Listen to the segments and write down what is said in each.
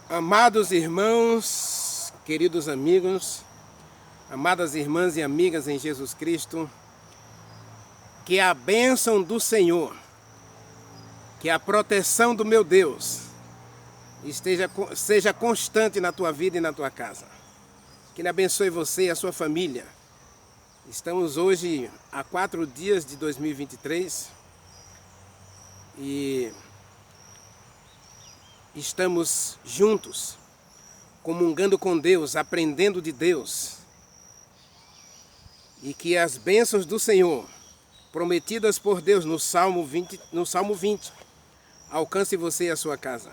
Amados irmãos, queridos amigos, amadas irmãs e amigas em Jesus Cristo, que a bênção do Senhor, que a proteção do meu Deus seja constante na tua vida e na tua casa. Que Ele abençoe você e a sua família. Estamos hoje a 4 dias de 2023 e estamos juntos, comungando com Deus, aprendendo de Deus. E que as bênçãos do Senhor, prometidas por Deus no Salmo 20, alcance você e a sua casa.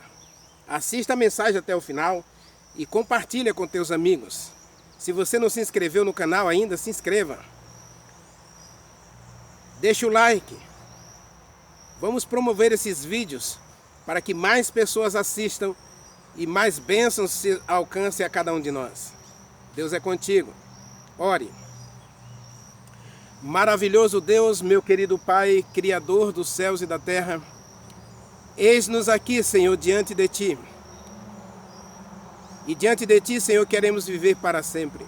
Assista a mensagem até o final e compartilhe com teus amigos. Se você não se inscreveu no canal ainda, se inscreva. Deixa o like. Vamos promover esses vídeos para que mais pessoas assistam e mais bênçãos se alcancem a cada um de nós. Deus é contigo. Ore. Maravilhoso Deus, meu querido Pai, Criador dos céus e da terra, eis-nos aqui, Senhor, diante de Ti. E diante de Ti, Senhor, queremos viver para sempre.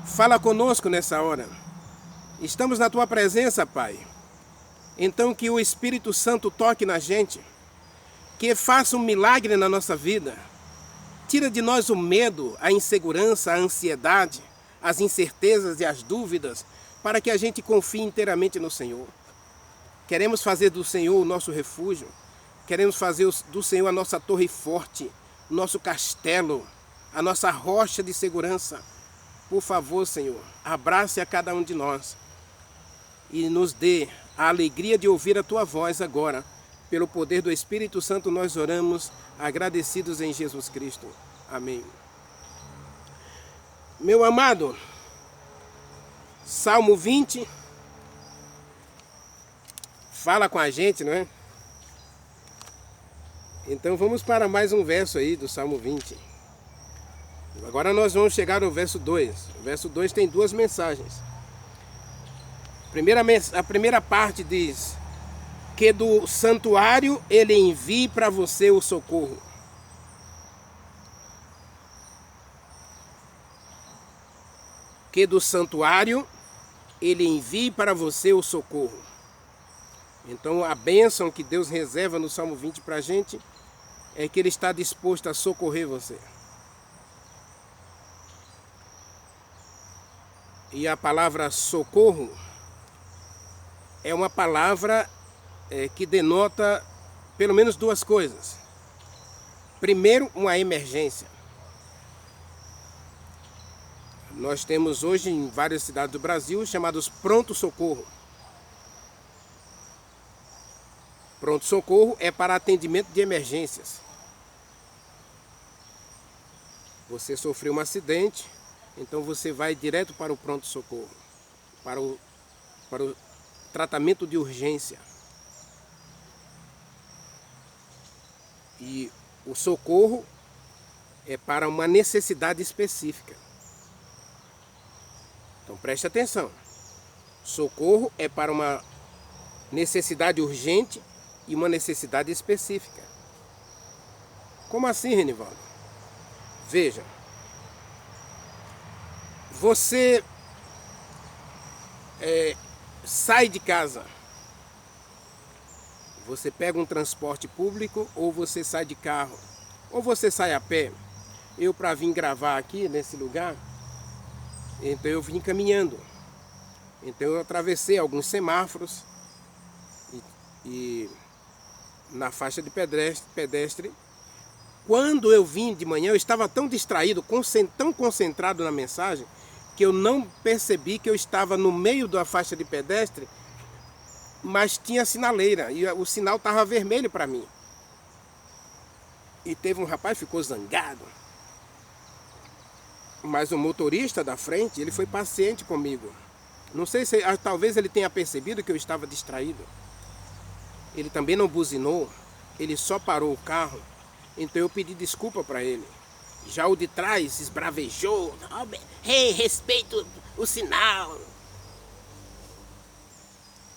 Fala conosco nessa hora. Estamos na Tua presença, Pai. Então que o Espírito Santo toque na gente, que faça um milagre na nossa vida. Tira de nós o medo, a insegurança, a ansiedade, as incertezas e as dúvidas, para que a gente confie inteiramente no Senhor. Queremos fazer do Senhor o nosso refúgio. Queremos fazer do Senhor a nossa torre forte, nosso castelo, a nossa rocha de segurança. Por favor, Senhor, abrace a cada um de nós e nos dê a alegria de ouvir a Tua voz agora. Pelo poder do Espírito Santo nós oramos, agradecidos em Jesus Cristo. Amém. Meu amado, Salmo 20, fala com a gente, não é? Então vamos para mais um verso aí do Salmo 20. Agora nós vamos chegar no verso 2. O verso 2 tem duas mensagens. A primeira parte diz: que do santuário Ele envie para você o socorro. Que do santuário Ele envie para você o socorro. Então a bênção que Deus reserva no Salmo 20 para a gente é que Ele está disposto a socorrer você. E a palavra socorro é uma palavra que denota pelo menos duas coisas. Primeiro, uma emergência. Nós temos hoje em várias cidades do Brasil chamados pronto-socorro. Pronto-socorro é para atendimento de emergências. Você sofreu um acidente, então você vai direto para o pronto-socorro, para o tratamento de urgência. E o socorro é para uma necessidade específica. Então preste atenção. Socorro é para uma necessidade urgente e uma necessidade específica. Como assim, Renivaldo? Veja. Você sai de casa. Você pega um transporte público, ou você sai de carro, ou você sai a pé. Eu, para vir gravar aqui nesse lugar, então eu vim caminhando. Então eu atravessei alguns semáforos e na faixa de pedestre. Quando eu vim de manhã, eu estava tão distraído, tão concentrado na mensagem, que eu não percebi que eu estava no meio da faixa de pedestre, mas tinha sinaleira e o sinal estava vermelho para mim. E teve um rapaz que ficou zangado. Mas o motorista da frente, ele foi paciente comigo. Não sei se, talvez ele tenha percebido que eu estava distraído. Ele também não buzinou, ele só parou o carro. Então eu pedi desculpa para ele. Já o de trás esbravejou. Hey, respeito o sinal.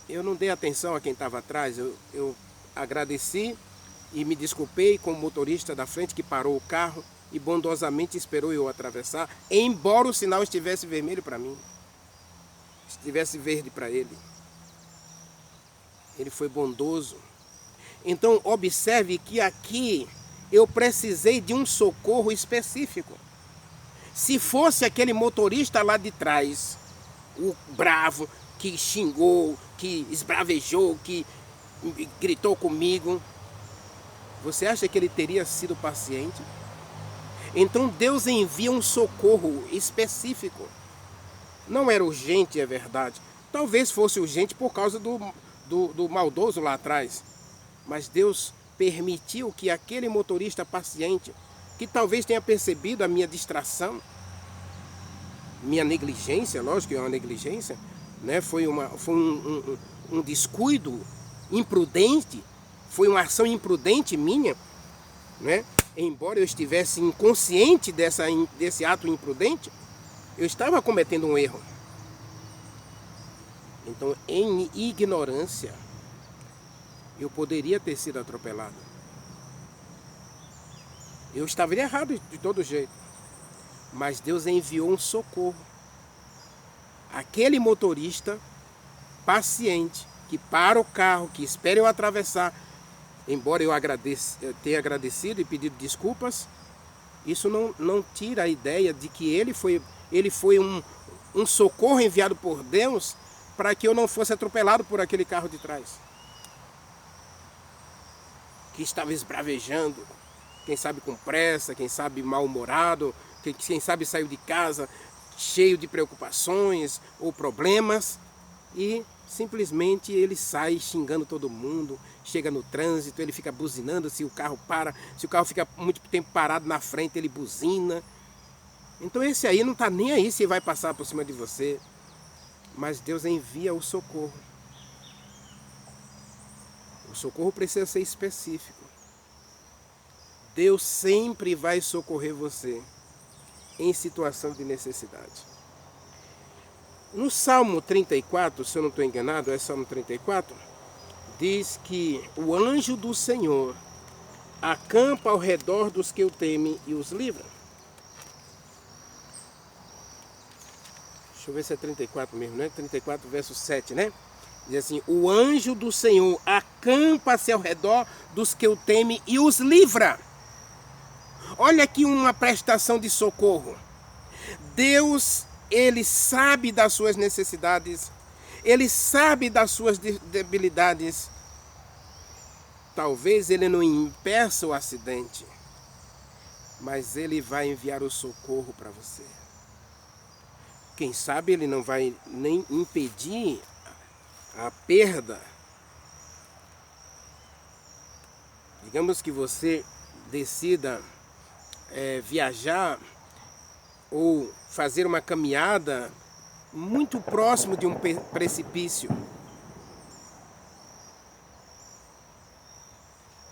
Eu não dei atenção a quem estava atrás, eu agradeci e me desculpei com o motorista da frente que parou o carro e bondosamente esperou eu atravessar, embora o sinal estivesse vermelho para mim, estivesse verde para ele. Ele foi bondoso. Então observe que aqui eu precisei de um socorro específico. Se fosse aquele motorista lá de trás, o bravo, que xingou, que esbravejou, que gritou comigo, você acha que ele teria sido paciente? Então Deus envia um socorro específico. Não era urgente, é verdade. Talvez fosse urgente por causa do maldoso lá atrás. Mas Deus permitiu que aquele motorista paciente, que talvez tenha percebido a minha distração, minha negligência, lógico que é uma negligência, né? Foi um descuido imprudente, foi uma ação imprudente minha, né? Embora eu estivesse inconsciente desse ato imprudente, eu estava cometendo um erro. Então, em ignorância, eu poderia ter sido atropelado. Eu estava errado de todo jeito. Mas Deus enviou um socorro. Aquele motorista paciente, que para o carro, que espera eu atravessar, embora eu tenha agradecido e pedido desculpas, isso não tira a ideia de que ele foi um socorro enviado por Deus para que eu não fosse atropelado por aquele carro de trás, que estava esbravejando, quem sabe com pressa, quem sabe mal-humorado, quem sabe saiu de casa cheio de preocupações ou problemas e simplesmente ele sai xingando todo mundo, chega no trânsito, ele fica buzinando, se o carro fica muito tempo parado na frente, ele buzina. Então esse aí não está nem aí se vai passar por cima de você, mas Deus envia o socorro. O socorro precisa ser específico. Deus sempre vai socorrer você em situação de necessidade. No Salmo 34, se eu não estou enganado, é Salmo 34, diz que o anjo do Senhor acampa ao redor dos que o temem e os livra. Deixa eu ver se é 34 mesmo, né? 34 verso 7, né? Diz assim, o anjo do Senhor acampa-se ao redor dos que o temem e os livra. Olha aqui uma prestação de socorro. Deus, Ele sabe das suas necessidades, Ele sabe das suas debilidades. Talvez Ele não impeça o acidente, mas Ele vai enviar o socorro para você. Quem sabe Ele não vai nem impedir a perda. Digamos que você decida viajar ou fazer uma caminhada muito próximo de um precipício.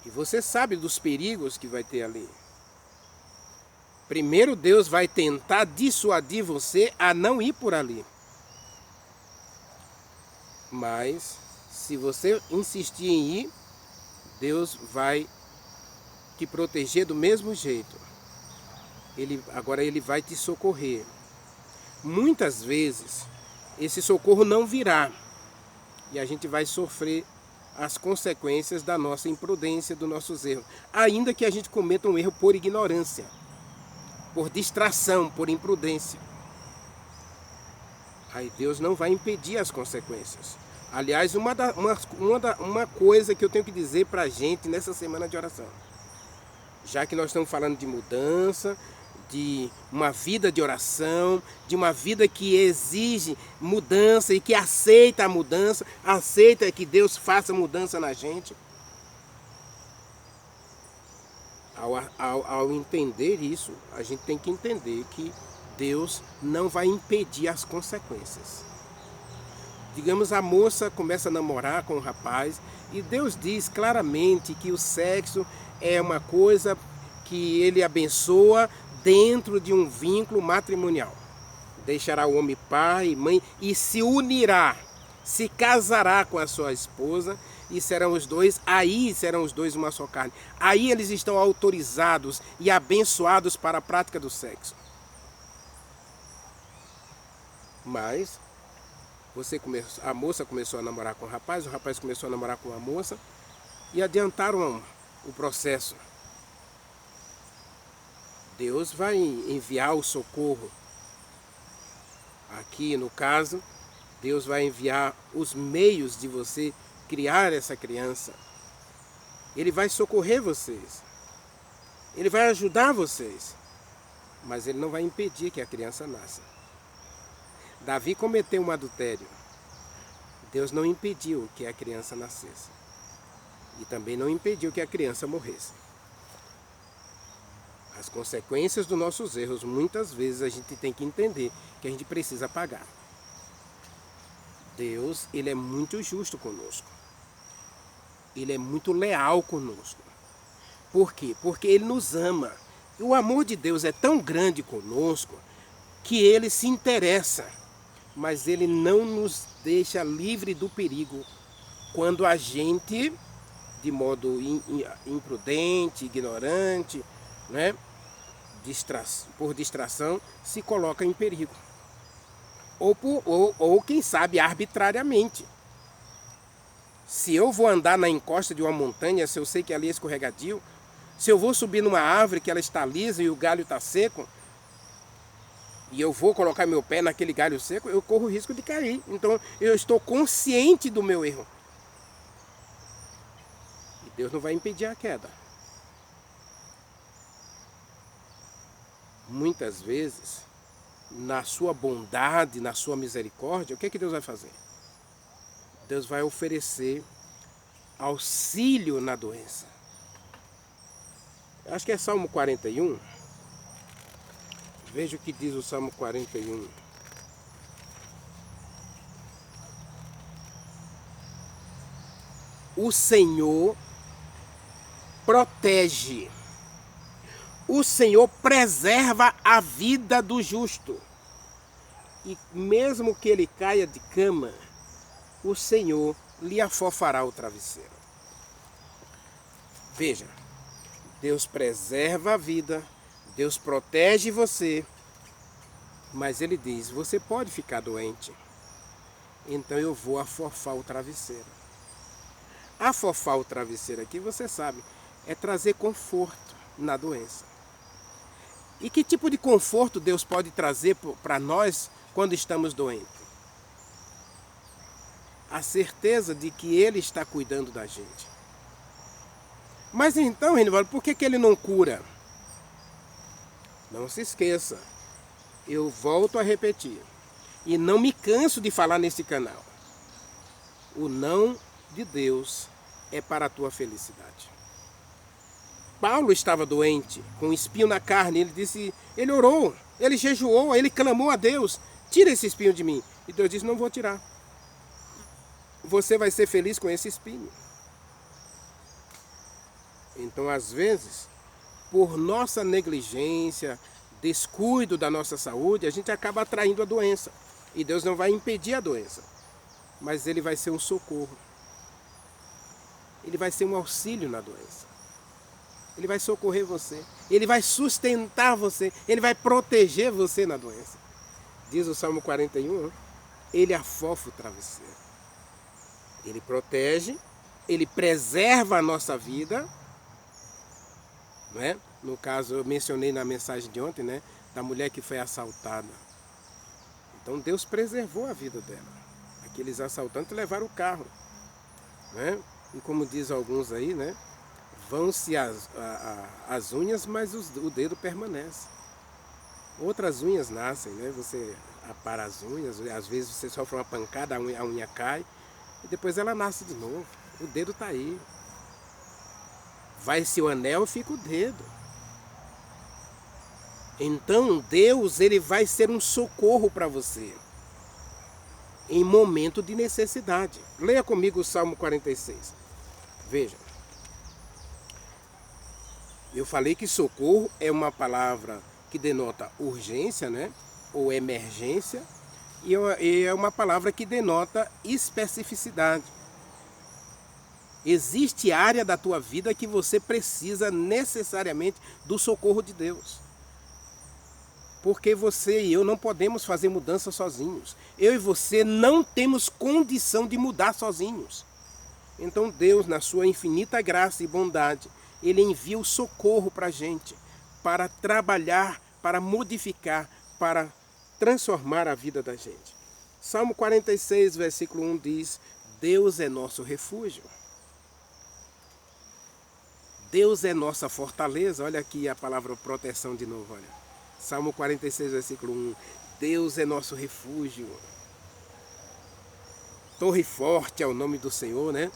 E você sabe dos perigos que vai ter ali. Primeiro Deus vai tentar dissuadir você a não ir por ali. Mas se você insistir em ir, Deus vai te proteger do mesmo jeito. Agora Ele vai te socorrer. Muitas vezes, esse socorro não virá. E a gente vai sofrer as consequências da nossa imprudência, dos nossos erros. Ainda que a gente cometa um erro por ignorância, por distração, por imprudência. Aí Deus não vai impedir as consequências. Aliás, uma coisa que eu tenho que dizer para a gente nessa semana de oração. Já que nós estamos falando de mudança, de uma vida de oração, de uma vida que exige mudança e que aceita a mudança, aceita que Deus faça mudança na gente. Ao entender isso, a gente tem que entender que Deus não vai impedir as consequências. Digamos, a moça começa a namorar com o rapaz e Deus diz claramente que o sexo é uma coisa que Ele abençoa dentro de um vínculo matrimonial. Deixará o homem pai e mãe e se unirá, se casará com a sua esposa e serão os dois, aí serão os dois uma só carne. Aí eles estão autorizados e abençoados para a prática do sexo. Mas a moça começou a namorar com o rapaz começou a namorar com a moça e adiantaram o processo. Deus vai enviar o socorro. Aqui no caso, Deus vai enviar os meios de você criar essa criança. Ele vai socorrer vocês. Ele vai ajudar vocês. Mas ele não vai impedir que a criança nasça. Davi cometeu um adultério. Deus não impediu que a criança nascesse. E também não impediu que a criança morresse. As consequências dos nossos erros, muitas vezes a gente tem que entender que a gente precisa pagar. Deus, ele é muito justo conosco. Ele é muito leal conosco. Por quê? Porque ele nos ama. E o amor de Deus é tão grande conosco que ele se interessa. Mas ele não nos deixa livre do perigo quando a gente, de modo imprudente, ignorante, né? Por distração, se coloca em perigo. Ou quem sabe, arbitrariamente. Se eu vou andar na encosta de uma montanha, se eu sei que ali é escorregadio, se eu vou subir numa árvore que ela está lisa e o galho está seco, e eu vou colocar meu pé naquele galho seco, eu corro o risco de cair. Então eu estou consciente do meu erro. E Deus não vai impedir a queda. Muitas vezes, na sua bondade, na sua misericórdia, o que é que Deus vai fazer? Deus vai oferecer auxílio na doença. Acho que é Salmo 41. Veja o que diz o Salmo 41. O Senhor protege. O Senhor preserva a vida do justo. E mesmo que ele caia de cama, o Senhor lhe afofará o travesseiro. Veja, Deus preserva a vida, Deus protege você, mas ele diz, você pode ficar doente, então eu vou afofar o travesseiro. Afofar o travesseiro aqui, você sabe, é trazer conforto na doença. E que tipo de conforto Deus pode trazer para nós quando estamos doentes? A certeza de que Ele está cuidando da gente. Mas então, Renivaldo, por que ele não cura? Não se esqueça, eu volto a repetir, e não me canso de falar nesse canal. O não de Deus é para a tua felicidade. Paulo estava doente, com um espinho na carne, ele orou, ele jejuou, ele clamou a Deus, tira esse espinho de mim. E Deus disse, não vou tirar. Você vai ser feliz com esse espinho. Então, às vezes, por nossa negligência, descuido da nossa saúde, a gente acaba atraindo a doença. E Deus não vai impedir a doença, mas Ele vai ser um socorro. Ele vai ser um auxílio na doença. Ele vai socorrer você. Ele vai sustentar você. Ele vai proteger você na doença. Diz o Salmo 41, ele afofa o travesseiro. Ele protege, ele preserva a nossa vida. Não é? No caso, eu mencionei na mensagem de ontem, né, da mulher que foi assaltada. Então Deus preservou a vida dela. Aqueles assaltantes levaram o carro. Né? E como diz alguns aí, né, vão-se as unhas, mas o dedo permanece. Outras unhas nascem, né? Você apara as unhas, às vezes você sofre uma pancada, a unha cai, e depois ela nasce de novo. O dedo está aí. Vai-se o anel, fica o dedo. Então Deus, ele vai ser um socorro para você em momento de necessidade. Leia comigo o Salmo 46. Veja. Eu falei que socorro é uma palavra que denota urgência, né? Ou emergência, e é uma palavra que denota especificidade. Existe área da tua vida que você precisa necessariamente do socorro de Deus. Porque você e eu não podemos fazer mudança sozinhos. Eu e você não temos condição de mudar sozinhos. Então Deus, na sua infinita graça e bondade, Ele envia o socorro para a gente, para trabalhar, para modificar, para transformar a vida da gente. Salmo 46, versículo 1 diz: Deus é nosso refúgio. Deus é nossa fortaleza. Olha aqui a palavra proteção de novo, olha. Salmo 46, versículo 1. Deus é nosso refúgio. Torre forte é o nome do Senhor, né?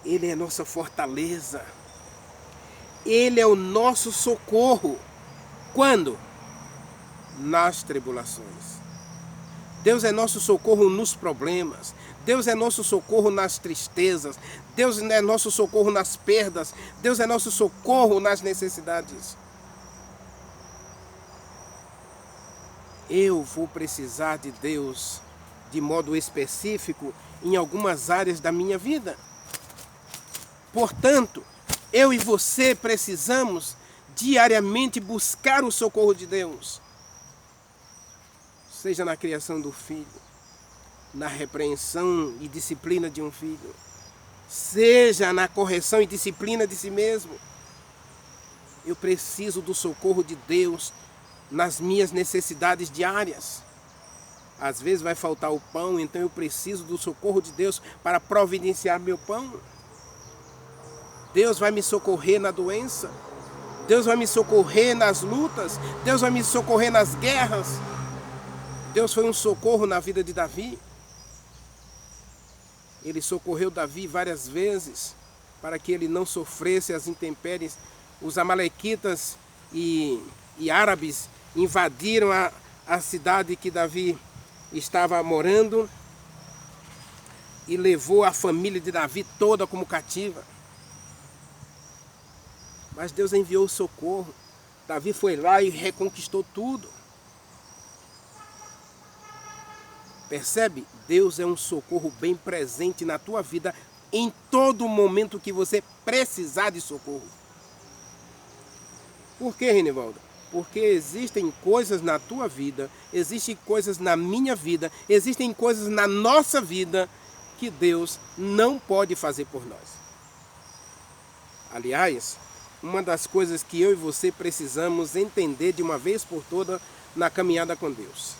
Ele é nossa fortaleza. Ele é o nosso socorro. Quando? Nas tribulações. Deus é nosso socorro nos problemas. Deus é nosso socorro nas tristezas. Deus é nosso socorro nas perdas. Deus é nosso socorro nas necessidades. Eu vou precisar de Deus de modo específico em algumas áreas da minha vida. Portanto, eu e você precisamos diariamente buscar o socorro de Deus. Seja na criação do filho, na repreensão e disciplina de um filho, seja na correção e disciplina de si mesmo. Eu preciso do socorro de Deus nas minhas necessidades diárias. Às vezes vai faltar o pão, então eu preciso do socorro de Deus para providenciar meu pão. Deus vai me socorrer na doença. Deus vai me socorrer nas lutas. Deus vai me socorrer nas guerras. Deus foi um socorro na vida de Davi. Ele socorreu Davi várias vezes para que ele não sofresse as intempéries. Os amalequitas e árabes invadiram a cidade que Davi estava morando e levou a família de Davi toda como cativa. Mas Deus enviou o socorro. Davi foi lá e reconquistou tudo. Percebe? Deus é um socorro bem presente na tua vida em todo momento que você precisar de socorro. Por quê, Renivaldo? Porque existem coisas na tua vida, existem coisas na minha vida, existem coisas na nossa vida que Deus não pode fazer por nós. Aliás, uma das coisas que eu e você precisamos entender de uma vez por toda na caminhada com Deus.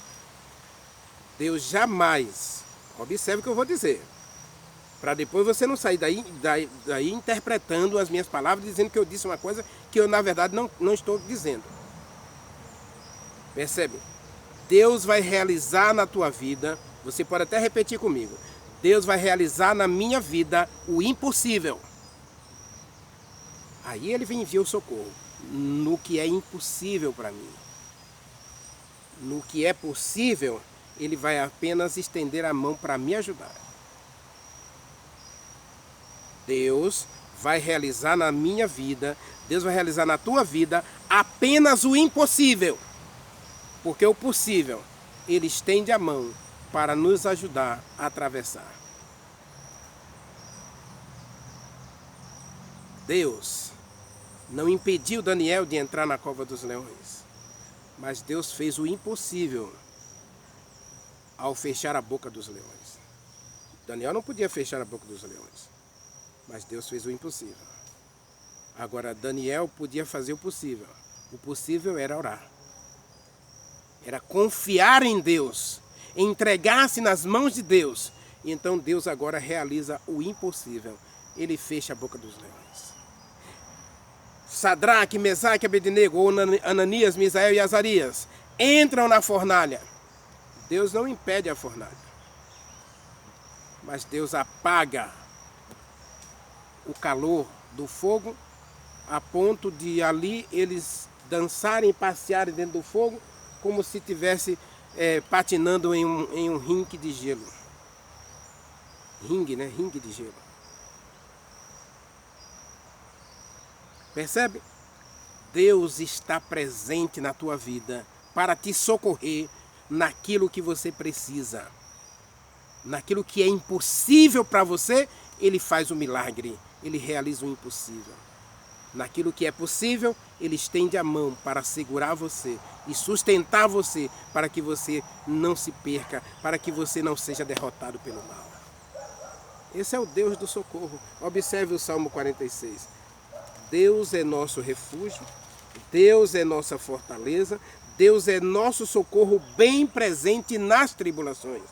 Deus jamais, observe o que eu vou dizer, para depois você não sair daí interpretando as minhas palavras, dizendo que eu disse uma coisa que eu na verdade não estou dizendo. Percebe? Deus vai realizar na tua vida, você pode até repetir comigo, Deus vai realizar na minha vida o impossível. Aí Ele vem enviar o socorro no que é impossível para mim. No que é possível, Ele vai apenas estender a mão para me ajudar. Deus vai realizar na minha vida, Deus vai realizar na tua vida apenas o impossível. Porque o possível, Ele estende a mão para nos ajudar a atravessar. Deus não impediu Daniel de entrar na cova dos leões, mas Deus fez o impossível ao fechar a boca dos leões. Daniel não podia fechar a boca dos leões, mas Deus fez o impossível. Agora, Daniel podia fazer o possível. O possível era orar. Era confiar em Deus, entregar-se nas mãos de Deus. E então Deus agora realiza o impossível. Ele fecha a boca dos leões. Sadraque, Mesaque, Abednego, ou Ananias, Misael e Azarias entram na fornalha. Deus não impede a fornalha, mas Deus apaga o calor do fogo a ponto de ali eles dançarem e passearem dentro do fogo como se estivesse patinando em um ringue de gelo. Ringue, né? Ringue de gelo. Percebe? Deus está presente na tua vida para te socorrer naquilo que você precisa. Naquilo que é impossível para você Ele faz o milagre, Ele realiza o impossível. Naquilo que é possível, Ele estende a mão para segurar você e sustentar você para que você não se perca, para que você não seja derrotado pelo mal. Esse é o Deus do socorro. Observe o Salmo 46. Deus é nosso refúgio, Deus é nossa fortaleza, Deus é nosso socorro bem presente nas tribulações.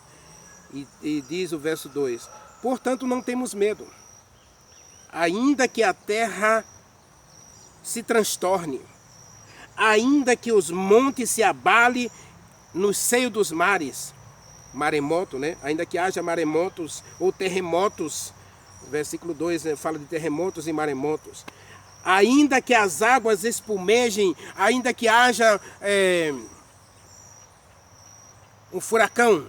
E diz o verso 2, portanto não temos medo, ainda que a terra se transtorne, ainda que os montes se abalem no seio dos mares, maremoto, né? Ainda que haja maremotos ou terremotos, versículo 2 fala de terremotos e maremotos, ainda que as águas espumejem, ainda que haja um furacão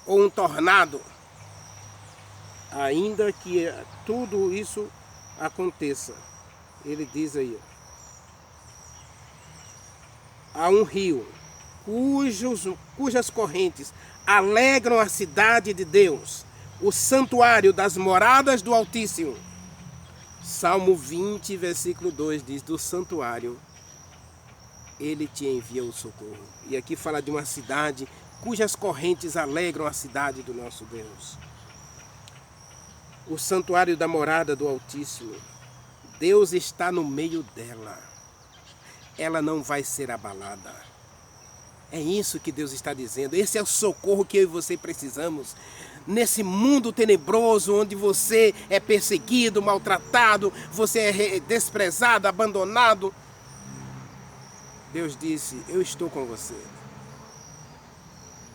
ou um tornado, ainda que tudo isso aconteça, ele diz aí, há um rio cujas correntes alegram a cidade de Deus, o santuário das moradas do Altíssimo. Salmo 20, versículo 2 diz, do santuário ele te envia o socorro. E aqui fala de uma cidade cujas correntes alegram a cidade do nosso Deus. O santuário da morada do Altíssimo. Deus está no meio dela. Ela não vai ser abalada. É isso que Deus está dizendo. Esse é o socorro que eu e você precisamos. Nesse mundo tenebroso, onde você é perseguido, maltratado, você é desprezado, abandonado. Deus disse, eu estou com você.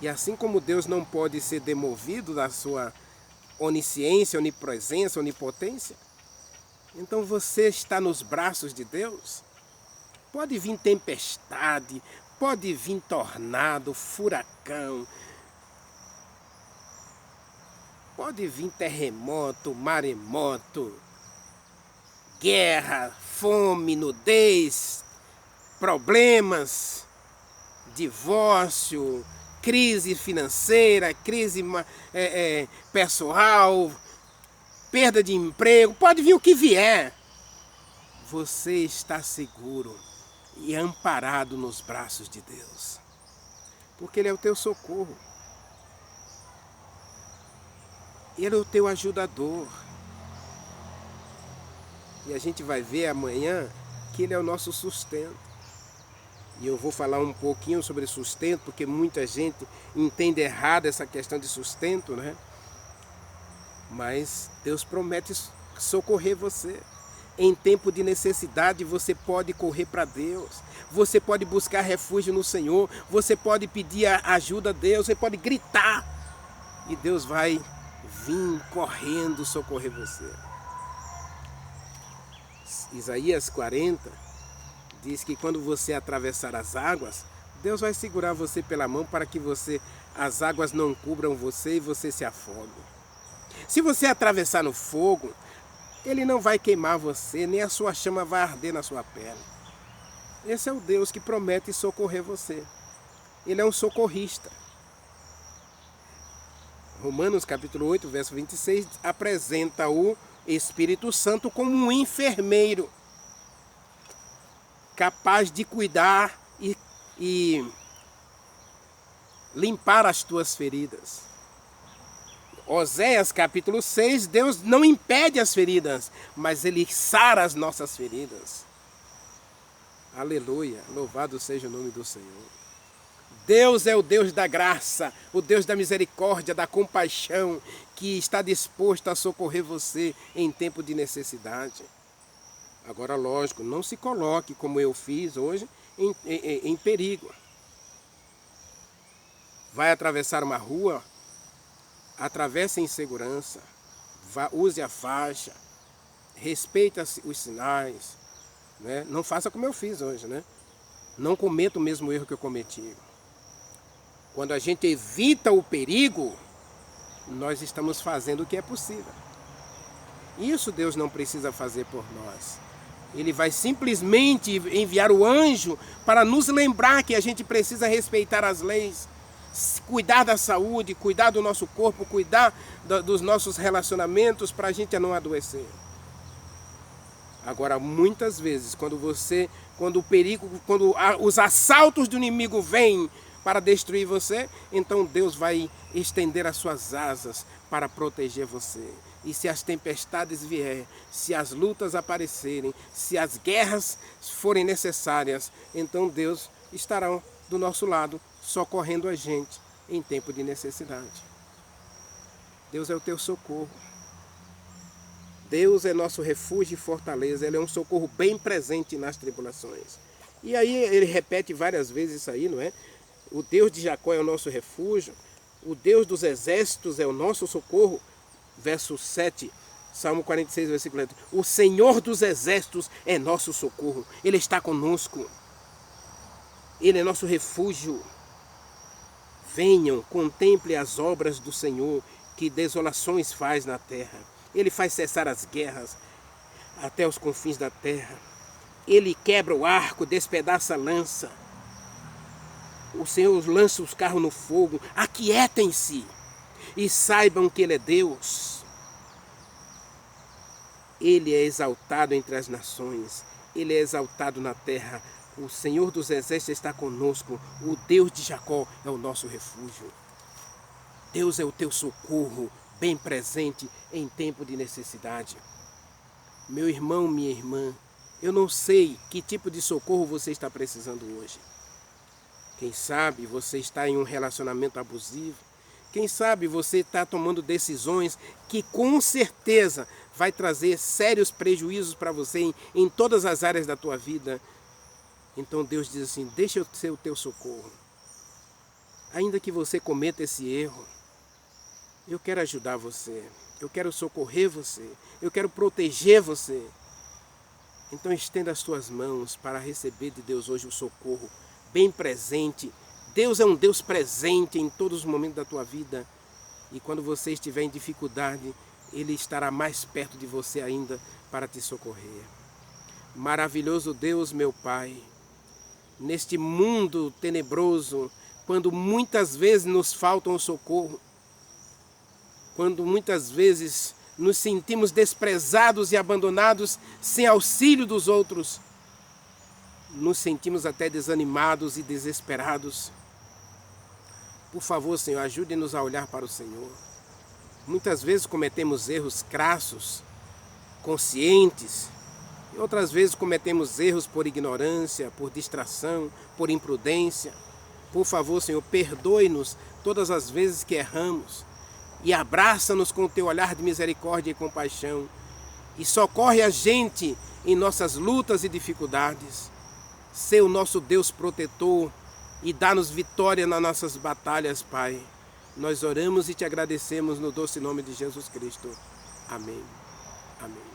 E assim como Deus não pode ser demovido da sua onisciência, onipresença, onipotência, então você está nos braços de Deus. Pode vir tempestade, pode vir tornado, furacão, pode vir terremoto, maremoto, guerra, fome, nudez, problemas, divórcio, crise financeira, crise pessoal, perda de emprego, pode vir o que vier. Você está seguro e amparado nos braços de Deus, porque Ele é o teu socorro, Ele é o teu ajudador. E a gente vai ver amanhã que Ele é o nosso sustento. E eu vou falar um pouquinho sobre sustento, porque muita gente entende errado essa questão de sustento, né? Mas Deus promete socorrer você. Em tempo de necessidade, você pode correr para Deus. Você pode buscar refúgio no Senhor. Você pode pedir ajuda a Deus. Você pode gritar. E Deus vai vir correndo socorrer você. Isaías 40 diz que quando você atravessar as águas, Deus vai segurar você pela mão para que as águas não cubram você e você se afogue. Se você atravessar no fogo, Ele não vai queimar você, nem a sua chama vai arder na sua pele. Esse é o Deus que promete socorrer você. Ele é um socorrista. Romanos capítulo 8, verso 26, apresenta o Espírito Santo como um enfermeiro, capaz de cuidar e limpar as tuas feridas. Oséias capítulo 6, Deus não impede as feridas, mas Ele sara as nossas feridas. Aleluia, louvado seja o nome do Senhor. Deus é o Deus da graça, o Deus da misericórdia, da compaixão, que está disposto a socorrer você em tempo de necessidade. Agora, lógico, não se coloque, como eu fiz hoje, em perigo. Vai atravessar uma rua, atravesse em segurança, use a faixa, respeite os sinais, né? Não faça como eu fiz hoje, né? Não cometa o mesmo erro que eu cometi. Quando a gente evita o perigo, nós estamos fazendo o que é possível. Isso Deus não precisa fazer por nós. Ele vai simplesmente enviar o anjo para nos lembrar que a gente precisa respeitar as leis, cuidar da saúde, cuidar do nosso corpo, cuidar dos nossos relacionamentos para a gente não adoecer. Agora, muitas vezes, quando o perigo, os assaltos do inimigo vêm para destruir você, então Deus vai estender as suas asas para proteger você. E se as tempestades vierem, se as lutas aparecerem, se as guerras forem necessárias, então Deus estará do nosso lado, socorrendo a gente em tempo de necessidade. Deus é o teu socorro. Deus é nosso refúgio e fortaleza. Ele é um socorro bem presente nas tribulações. E aí ele repete várias vezes isso aí, não é? O Deus de Jacó é o nosso refúgio. O Deus dos exércitos é o nosso socorro. Verso 7, Salmo 46, versículo 8. O Senhor dos exércitos é nosso socorro. Ele está conosco. Ele é nosso refúgio. Venham, contemple as obras do Senhor, que desolações faz na terra. Ele faz cessar as guerras até os confins da terra. Ele quebra o arco, despedaça a lança. O Senhor lança os carros no fogo. Aquietem-se e saibam que Ele é Deus. Ele é exaltado entre as nações. Ele é exaltado na terra. O Senhor dos exércitos está conosco. O Deus de Jacó é o nosso refúgio. Deus é o teu socorro, bem presente em tempo de necessidade. Meu irmão, minha irmã, eu não sei que tipo de socorro você está precisando hoje. Quem sabe você está em um relacionamento abusivo. Quem sabe você está tomando decisões que com certeza vai trazer sérios prejuízos para você em todas as áreas da tua vida. Então Deus diz assim, deixa eu ser o teu socorro. Ainda que você cometa esse erro, eu quero ajudar você, eu quero socorrer você, eu quero proteger você. Então estenda as tuas mãos para receber de Deus hoje o socorro bem presente. Deus é um Deus presente em todos os momentos da tua vida. E quando você estiver em dificuldade, Ele estará mais perto de você ainda para te socorrer. Maravilhoso Deus, meu Pai, neste mundo tenebroso, quando muitas vezes nos falta um socorro, quando muitas vezes nos sentimos desprezados e abandonados sem auxílio dos outros, nos sentimos até desanimados e desesperados. Por favor, Senhor, ajude-nos a olhar para o Senhor. Muitas vezes cometemos erros crassos, conscientes, e outras vezes cometemos erros por ignorância, por distração, por imprudência. Por favor, Senhor, perdoe-nos todas as vezes que erramos e abraça-nos com o teu olhar de misericórdia e compaixão e socorre a gente em nossas lutas e dificuldades. Sê o nosso Deus protetor e dá-nos vitória nas nossas batalhas, Pai. Nós oramos e te agradecemos no doce nome de Jesus Cristo. Amém. Amém.